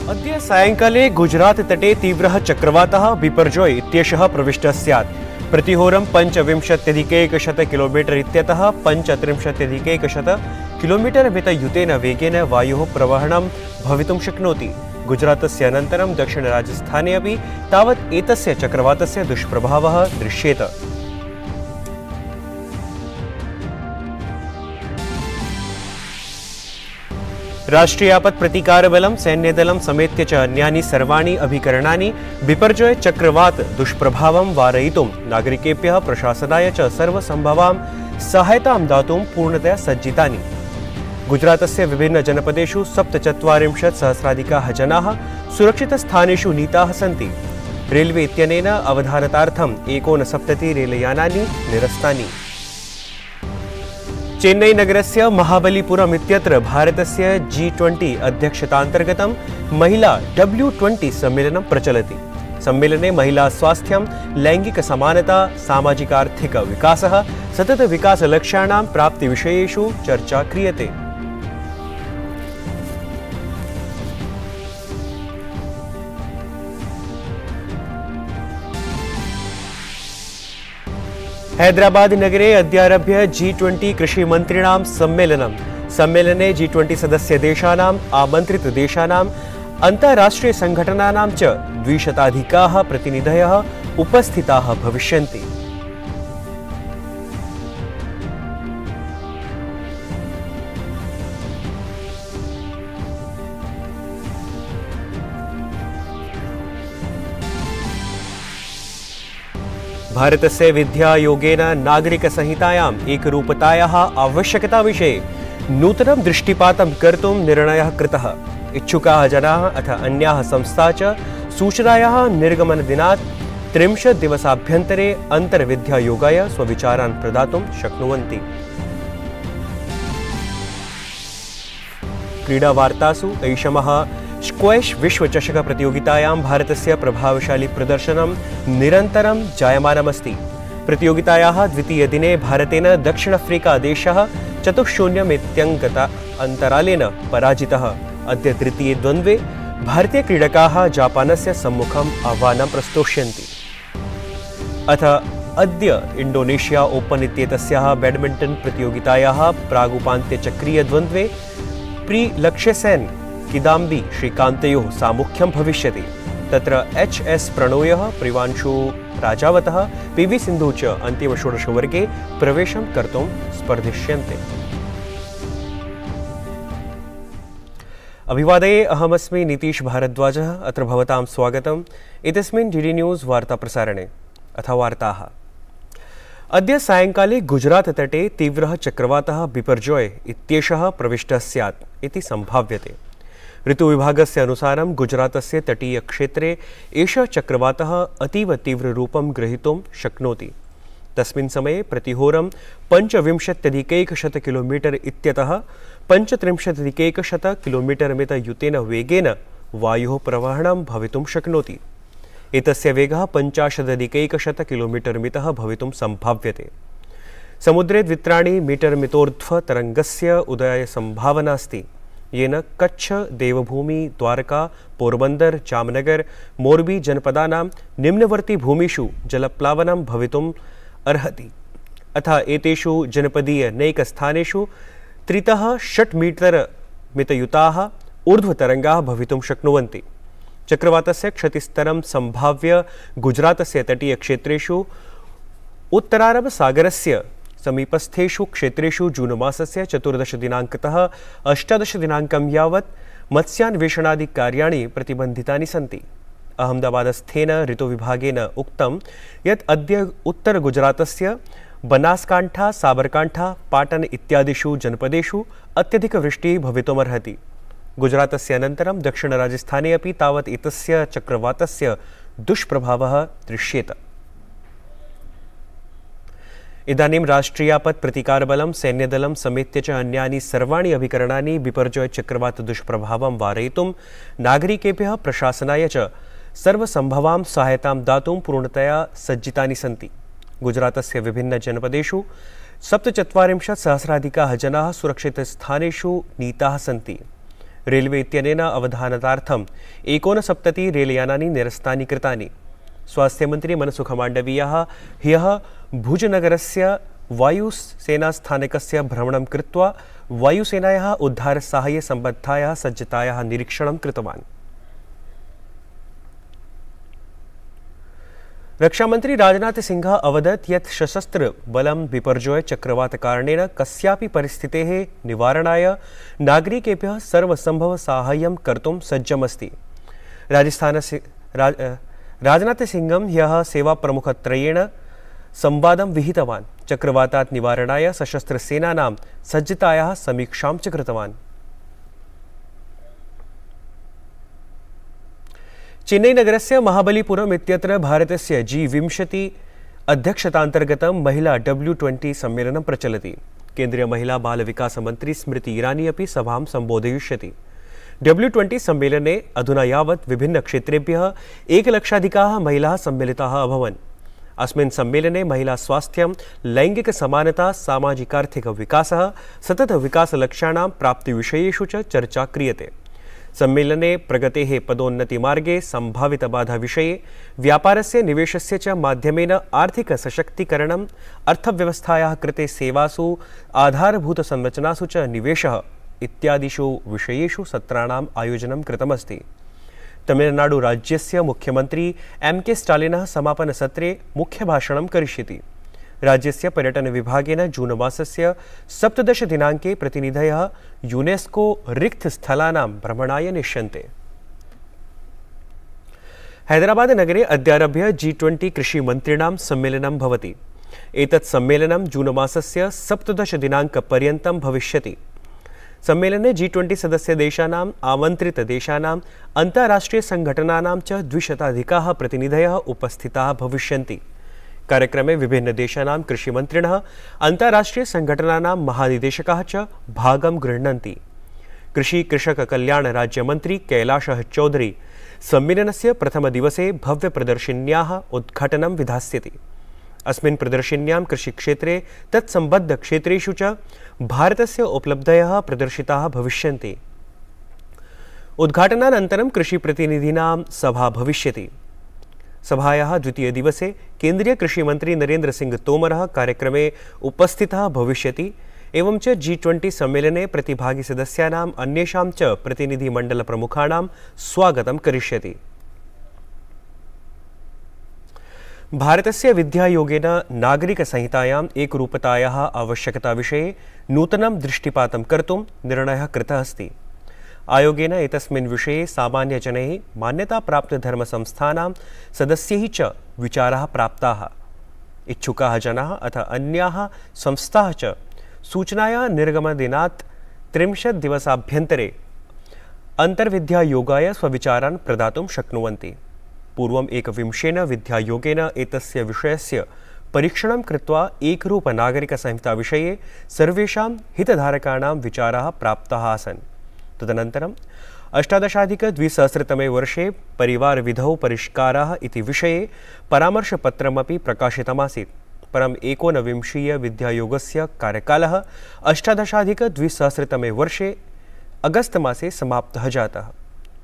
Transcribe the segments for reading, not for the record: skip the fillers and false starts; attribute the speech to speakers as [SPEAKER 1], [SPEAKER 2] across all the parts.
[SPEAKER 1] अद्य सायंकाले गुजरात तटे तीव्रः चक्रवातः बिपर्जोय इत्येषः प्रविष्टः स्यात्। प्रतिहोरं 25+100 किलोमीटर इत्यतः 35+100 किलोमीटर मितयुतेन वेगेन वायुः प्रवहणं भवितुं शक्नोति। गुजरातस्य अनन्तरं दक्षिणराजस्थाने अपि तावत् एतस्य चक्रवातस्य दुष्प्रभावः दृश्येत। राष्ट्रीय आपत् प्रतिकार बलं सैन्यदलं समेत्य च अन्यानि सर्वाणि अभिकरणानि बिपर्जोय चक्रवात दुष्प्रभावं वारयितुं नागरिकेभ्यः प्रशासनाय च सर्वसम्भवां सहायतां दातुं पूर्णतया सज्जितानि। गुजरातस्य विभिन्न जनपदेषु 47,000 जनाः सुरक्षितस्थानेषु नीताः सन्ति। रेलवे इत्यनेन अवधानतार्थं 69 रेलयानानि निरस्तानि। चेन्नई नगरस्य महाबलीपुरम इत्यत्र भारतस्य G20 अध्यक्षतान्तर्गतं महिला W20 सम्मेलनं प्रचलति। सम्मेलने महिला स्वास्थ्यं, लैंगिक समानता, सामाजिकार्थिक विकासः, सतत विकास लक्ष्याणां प्राप्तिविषयेषु चर्चा क्रियते। हैदराबाद नगरे अद्यारभ्य G20 कृषिमन्त्रिणां सम्मेलनं। सम्मेलने G20 सदस्यदेशानाम्, आमन्त्रितदेशानाम्, अन्ताराष्ट्रिय संघटनानां च 200 प्रतिनिधयः उपस्थिताः भविष्यन्ति। भारतस्य विद्यायोगेन नागरिकसंहितायाम् एकरूपतायाः आवश्यकता विषये नूतनं दृष्टिपातं कर्तुं निर्णयः कृतः। इच्छुकाः जनाः अथ अन्याः संस्थाः च सूचनायाः निर्गमनदिनात् 30 दिवसाभ्यन्तरे अन्तर्विद्यायोगाय स्वविचारान् प्रदातुं शक्नुवन्ति। क्रीडावार्तासु ऐषमः स्क्वैश विश्वचषक प्रतियोगितायां भारतस्य प्रभावशाली प्रदर्शनं निरन्तरं जायमानमस्ति। प्रतियोगितायाः द्वितीयदिने भारतेन दक्षिण अफ्रीका देशः 4-0 इत्यङ्कित अन्तरालेन पराजितः। अद्य तृतीये द्वन्द्वे भारतीय क्रीडकाः जापानस्य सम्मुखम् आह्वानं प्रस्तोष्यन्ति। अथ अद्य इंडोनेशिया ओपन इत्येतस्याः बैडमिंटन प्रतियोगितायाः प्रागुपान्त्यचक्रीय द्वन्द्वे प्री लक्ष्यसेन किदाम्बी श्रीकान्तयोः सामुख्यं भविष्यति। तत्र HS प्रणोयः, प्रिवांशु राजावतः, PV सिन्धु च अन्तिमषोडशवर्गे प्रवेशं कर्तुं स्पर्धिष्यन्ते। अभिवादये, अहमस्मि नीतीश भारद्वाजः। अत्र भवतां स्वागतम् एतस्मिन् DD न्यूज़ वार्ताप्रसारणे। अथ वार्ताः। अद्य सायंकाले गुजरात तटे तीव्रः चक्रवातः बिपर्जोय इत्येषः प्रविष्टः स्यात् इति सम्भाव्यते। ऋतुविभागस्य अनुसारं गुजरातस्य तटीयक्षेत्रे एषः चक्रवातः अतीव तीव्ररूपं ग्रहीतुं शक्नोति। तस्मिन् समये प्रतिहोरं 25+100 किलोमीटर इत्यतः 35+100 किलोमीटर मितयुतेन वेगेन वायुः प्रवहणं भवितुं शक्नोति। एतस्य वेगः 50+100 किलोमीटर मितः भवितुं सम्भाव्यते। समुद्रे 2 मीटर मितोर्ध्व तरंगस्य उदयसम्भावना अस्ति, येन कच्छ, देवभूमि, द्वारका, पोरबन्दर, जामनगर, मोरबी जनपदानां निम्नवर्ती भूमिषु जलप्लावनं भवितुम् अर्हति। अथ एतेषु जनपदीय नैकस्थानेषु 3-6 मीटर मितयुताः ऊर्ध्वतरंगाः भवितुं शक्नुवन्ति। चक्रवातस्य क्षतिस्तरं सम्भाव्य गुजरातस्य तटीयक्षेत्रेषु उत्तरारब सागरस्य समीपस्थेषु क्षेत्रेषु जून मासस्य 14 दिनाङ्कतः 18 दिनाङ्कं यावत् मत्स्यान्वेषणादि कार्याणि प्रतिबन्धितानि सन्ति। अहमदाबादस्थेन ऋतुविभागेन उक्तं यत् अद्य उत्तर गुजरातस्य बनासकांठा, साबरकांठा, पाटन इत्यादिषु जनपदेषु अत्यधिकवृष्टिः भवितुमर्हति। गुजरातस्य अनन्तरं दक्षिणराजस्थाने अपि तावत् एतस्य चक्रवातस्य दुष्प्रभावः दृश्येत। इदानीं राष्ट्रीयापत् प्रतिकारबलं सैन्यदलं समेत्य च अन्यानि सर्वाणि अभिकरणानि बिपर्जोय चक्रवात दुष्प्रभावं वारयितुं नागरिकेभ्यः प्रशासनाय च सर्वसम्भवां सहायतां दातुं पूर्णतया सज्जितानि सन्ति। गुजरातस्य विभिन्न जनपदेषु 47,000 जनाः सुरक्षितस्थानेषु नीताः सन्ति। रेलवे इत्यनेन अवधानतार्थं 69 रेलयानानि निरस्तानि कृतानि। स्वास्थ्यमन्त्री मनसुखमाण्डवीयः ह्यः भुजनगरस्य वायुसेनास्थानकस्य भ्रमणं कृत्वा वायुसेनायाः उद्धारसाहाय्यसम्बद्धायाः सज्जतायाः निरीक्षणं कृतवान्। रक्षामंत्री राजनाथ सिंह अवदत् यत् सशस्त्र बलं बिपर्जोय चक्रवातकारणेन कस्यापि परिस्थितेः निवारणाय नागरिकेभ्यः सर्वसम्भव साहाय्यं कर्तुं सज्जमस्ति। राजनाथ सिंहं ह्यः सेवाप्रमुखत्रयेण संवादं विहितवान्। चक्रवातात् निवारणाय सशस्त्रसेनानां सज्जतायाः समीक्षां च कृतवान्। चेन्नईनगरस्य महाबलीपुरम इत्यत्र भारतस्य G20 अध्यक्षतान्तर्गतं महिला W20 सम्मेलनं प्रचलति। केन्द्रीय महिला बाल विकास मंत्री स्मृति ईरानी अपि सभां सम्बोधयिष्यति। W20 सम्मेलने अधुना यावत् विभिन्न क्षेत्रेभ्यः 1 लक्षाधिकाः महिलाः सम्मिलिताः अभवन्। अस्मिन् सम्मेलने महिला स्वास्थ्यं, लैंगिक समानता, सामाजिकार्थिक विकासः, सतत विकासलक्ष्याणां प्राप्तिविषयेषु च चर्चा क्रियते। सम्मेलने प्रगतेः पदोन्नतिमार्गे सम्भावितबाधाविषये, व्यापारस्य निवेशस्य च माध्यमेन आर्थिक सशक्तीकरणं, अर्थव्यवस्थायाः कृते सेवासु, आधारभूतसंरचनासु च निवेशः इत्यादिषु विषयेषु सत्राणाम् आयोजनं कृतमस्ति। तमिलनाडु राज्यस्य मुख्यमंत्री M.K. स्टालिनः समापनसत्रे मुख्यभाषणं करिष्यति। राज्यस्य पर्यटन विभागेन जून मासस्य 17 दिनाङ्के प्रतिनिधयः यूनेस्को रिक्तस्थलानां भ्रमणाय नेष्यन्ते। हैदराबाद नगरे अद्यारभ्य G20 कृषिमन्त्रिणां सम्मेलनं भवति। एतत् सम्मेलनं जून मासस्य 17 दिनाङ्कपर्यन्तं भविष्यति। सम्मेलने G20 सदस्यदेशानाम्, आमन्त्रितदेशानाम्, अन्ताराष्ट्रियसङ्घटनानां च 200 प्रतिनिधयः उपस्थिताः भविष्यन्ति। कार्यक्रमे विभिन्न देशानां कृषिमन्त्रिणः, अन्ताराष्ट्रियसङ्घटनानां महानिदेशकाः च भागं गृह्णन्ति। कृषि कृषक कल्याण राज्यमन्त्री कैलाशः चौधरी सम्मेलनस्य प्रथमदिवसे भव्यप्रदर्शिन्याः उद्घाटनं विधास्यति। अस्मिन् प्रदर्शिन्यां कृषिक्षेत्रे तत्सम्बद्धक्षेत्रेषु च भारतस्य उपलब्धयः प्रदर्शिताः भविष्यन्ति। उद्घाटनानन्तरं कृषिप्रतिनिधीनां सभा भविष्यति। सभायाः द्वितीय दिवसे केन्द्रीय कृषिमंत्री नरेन्द्र सिंह तोमरः कार्यक्रमे उपस्थितः भविष्यति। एवं च G20 सम्मेलने प्रतिभागी सदस्यानाम् अन्येषां च प्रतिनिधिमण्डलप्रमुखाणां स्वागतं करिष्यति। भारतस्य विद्यायोगेन नागरिकसंहितायाम् एकरूपतायाः आवश्यकता विषये नूतनं दृष्टिपातं कर्तुं निर्णयः कृतः अस्ति। आयोगेन एतस्मिन् विषये सामान्यजनैः, मान्यताप्राप्तधर्मसंस्थानां सदस्यैः च विचाराः प्राप्ताः। इच्छुकाः जनाः अथ अन्याः संस्थाः च सूचनाया निर्गमदिनात् 30 दिवसाभ्यन्तरे अन्तर्विद्यायोगाय स्वविचारान् प्रदातुं शक्नुवन्ति। पूर्वम् 21 विद्यायोगेन एतस्य विषयस्य परीक्षणं कृत्वा एकरूपनागरिकसंहिताविषये सर्वेषां हितधारकाणां विचाराः प्राप्ताः आसन्। तदनन्तरं 18-2000 वर्षे परिवारविधौ परिष्काराः इति विषये परामर्शपत्रमपि प्रकाशितमासीत्। परं 19 विद्यायोगस्य कार्यकालः 18-2000 वर्षे अगस्त मासे समाप्तः जातः।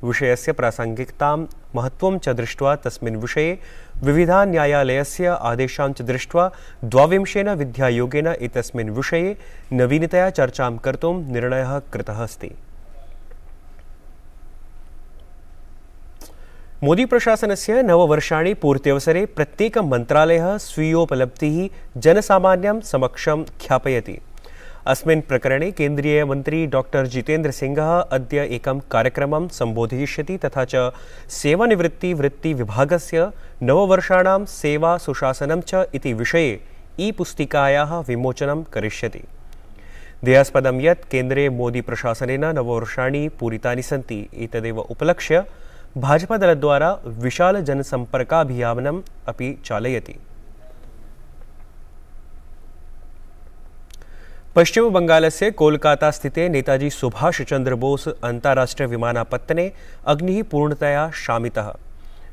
[SPEAKER 1] विषयस्य प्रासंगिकतां, महत्त्वं च दृष्ट्वा तस्मिन् विषये विविधान् न्यायालयस्य आदेशान् च दृष्ट्वा 22 विद्यायोगेन एतस्मिन् विषये नवीनतया चर्चां कर्तुं निर्णयः कृतः अस्ति। मोदी प्रशासनस्य नववर्षाणि पूर्त्यवसरे प्रत्येकं मन्त्रालयः स्वीयोपलब्धिः जनसामान्यं समक्षं ख्यापयति। अस्मिन् प्रकरणे केन्द्रीय मंत्री डॉक्टर जितेन्द्र सिंहः अद्य एकं कार्यक्रमं सम्बोधयिष्यति तथा च सेवानिवृत्ति विभागस्य नववर्षाणां सेवा सुशासनं च इति विषये ई-पुस्तिकायाः विमोचनं करिष्यति। ध्येयास्पदं यत् केन्द्रे मोदी प्रशासनेन नववर्षाणि पूरितानि सन्ति। एतदेव उपलक्ष्य भाजपादलद्वारा विशाल जनसम्पर्काभियानम् अपि चालयति। पश्चिम बंगालस्य कोलकाता स्थिते नेताजी सुभाष चंद्र बोस अन्ताराष्ट्रीय विमानापत्तने अग्निः पूर्णतया शामितः।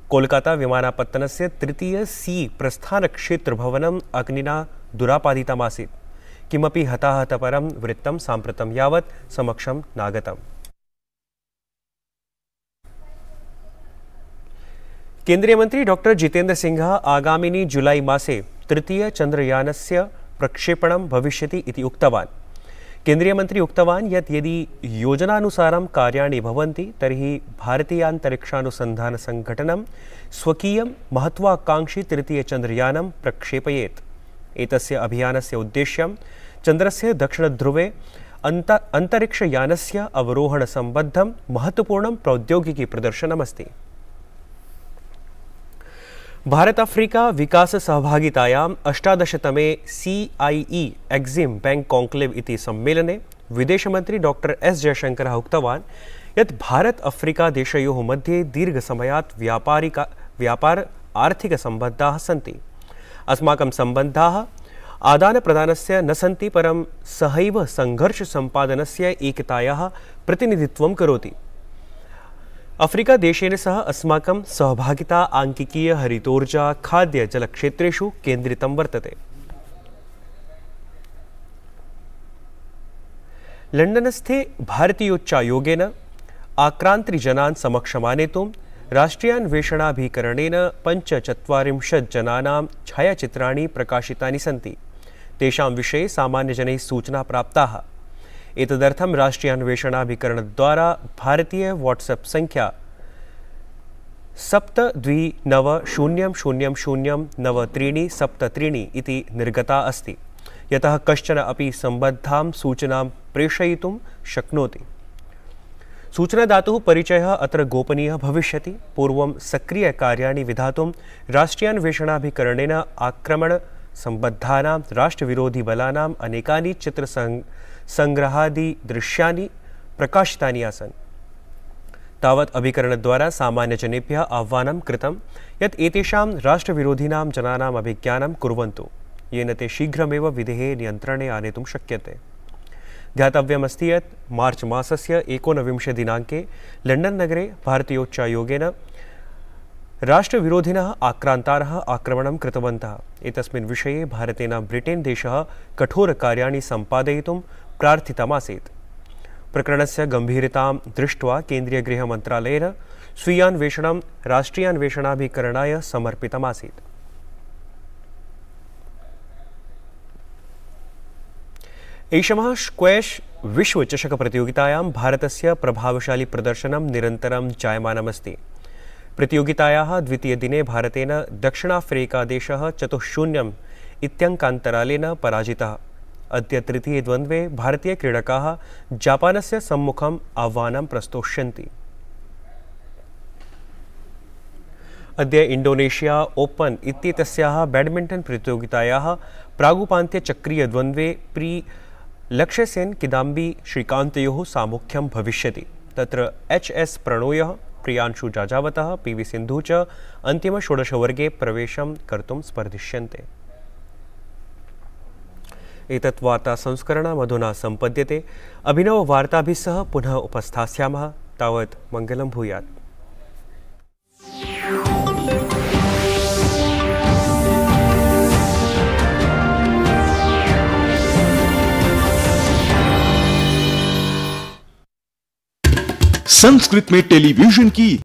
[SPEAKER 1] कोलकाता विमानापत्तनस्य तृतीय C प्रस्थानक्षेत्रभवनम् अग्निना दुरापादितमासीत्। किमपि हताहतपरं वृत्तं साम्प्रतं यावत् समक्षं नागतम्। केन्द्रीय मंत्री डॉक्टर जितेन्द्र सिंह आगामिनी जुलाई मासे तृतीय चंद्रयानस्य प्रक्षेपणं भविष्यति इति उक्तवान्। केन्द्रीय मंत्री उक्तवान् यत् यदि योजनानुसारं कार्याणि भवन्ति तर्हि भारतीयान्तरिक्षानुसन्धान संघटनं स्वकीयं महत्वाकांक्षी तृतीय चंद्रयानं प्रक्षेपयेत्। एतस्य अभियानस्य उद्देश्यं चन्द्रस्य दक्षिणध्रुवे अंतरिक्षयानस्य अवरोहणसम्बद्धं महत्वपूर्णं प्रौद्योगिकी प्रदर्शनमस्ति। भारत अफ्रीका विकास सहभागितायां 18तमे CIE एक्सिम बैंक कॉन्क्लेव इति सम्मेलने विदेशमंत्री डॉक्टर एस जयशंकरः उक्तवान् यत् भारत अफ्रीका देशयोः मध्ये दीर्घसमयात् व्यापार आर्थिकसम्बद्धाः सन्ति। अस्माकं सम्बन्धाः आदानप्रदानस्य न सन्ति, परं सहैव संघर्षसम्पादनस्य एकतायाः प्रतिनिधित्वं करोति। अफ्रीका देशेन सह अस्माकं सहभागिता आंकिकीय हरितोर्जा खाद्य जलक्षेत्रेषु केन्द्रितं वर्तते। लण्डनस्थे भारतीयोच्चायोगेन आक्रान्तजनान् समक्षमानेतुं राष्ट्रियान्वेषणाभिकरणेन 45 जनानां छायाचित्राणि प्रकाशितानि सन्ति। तेषां विषये सामान्यजनैः सूचना प्राप्ताः। एतदर्थं राष्ट्रियान्वेषणाभिकरणद्वारा भारतीय व्हाट्सएप संख्या 7290009373 इति निर्गता अस्ति, यतः कश्चन अपि सम्बद्धां सूचनां प्रेषयितुं शक्नोति। सूचनादातुः परिचयः अत्र गोपनीयः भविष्यति। पूर्वं सक्रियकार्याणि विधातुं राष्ट्रियान्वेषणाभिकरणेन आक्रमणसम्बद्धानां राष्ट्रविरोधिबलानाम् अनेकानि चित्रसङ्ग्रहादिदृश्यानि प्रकाशितानि आसन्। तावत् अभिकरणद्वारा सामान्यजनेभ्यः आह्वानं कृतं यत् एतेषां राष्ट्रविरोधिनां जनानाम् अभिज्ञानं कुर्वन्तु, येन ते शीघ्रमेव विधेः नियन्त्रणे आनेतुं शक्यते। ध्यातव्यमस्ति यत् मार्च मासस्य 19 दिनाङ्के लण्डन् नगरे भारतीयोच्चायोगेन राष्ट्रविरोधिनः आक्रान्तारः आक्रमणं कृतवन्तः। एतस्मिन् विषये भारतेन ब्रिटेन् देशः कठोरकार्याणि सम्पादयितुं प्रार्थितमासीत्। प्रकरणस्य गम्भीरतां दृष्ट्वा केन्द्रीयगृहमन्त्रालयेन स्वीयान्वेषणं राष्ट्रियान्वेषणाभिकरणाय समर्पितमासीत्। एषमः स्क्वैश विश्वचषकप्रतियोगितायां भारतस्य प्रभावशाली प्रदर्शनं निरन्तरं जायमानमस्ति। प्रतियोगितायाः द्वितीयदिने भारतेन दक्षिणाफ्रीकादेशः 4-0 इत्यङ्कान्तरालेन पराजितः। अद्य तृतीये द्वन्द्वे भारतीयक्रीडकाः जापानस्य सम्मुखम् आह्वानं प्रस्तोष्यन्ति। अद्य इंडोनेशिया ओपन इत्येतस्याः बैडमिंटन प्रतियोगितायाः प्रागुपान्त्यचक्रीयद्वन्द्वे लक्ष्यसेन किदाम्बी श्रीकान्तयोः सामुख्यं भविष्यति। तत्र HS प्रणोयः प्रियांशु जाजावतः PV सिन्धु च अन्तिम-16वर्गे प्रवेशं कर्तुं स्पर्धिष्यन्ते। एतत् वार्ता संस्करणम् अधुना सम्पद्यते। अभिनववार्ताभिः सह पुनः उपस्थास्यामः। तावत् मङ्गलं भूयात्।
[SPEAKER 2] संस्कृत में टेलीविजन की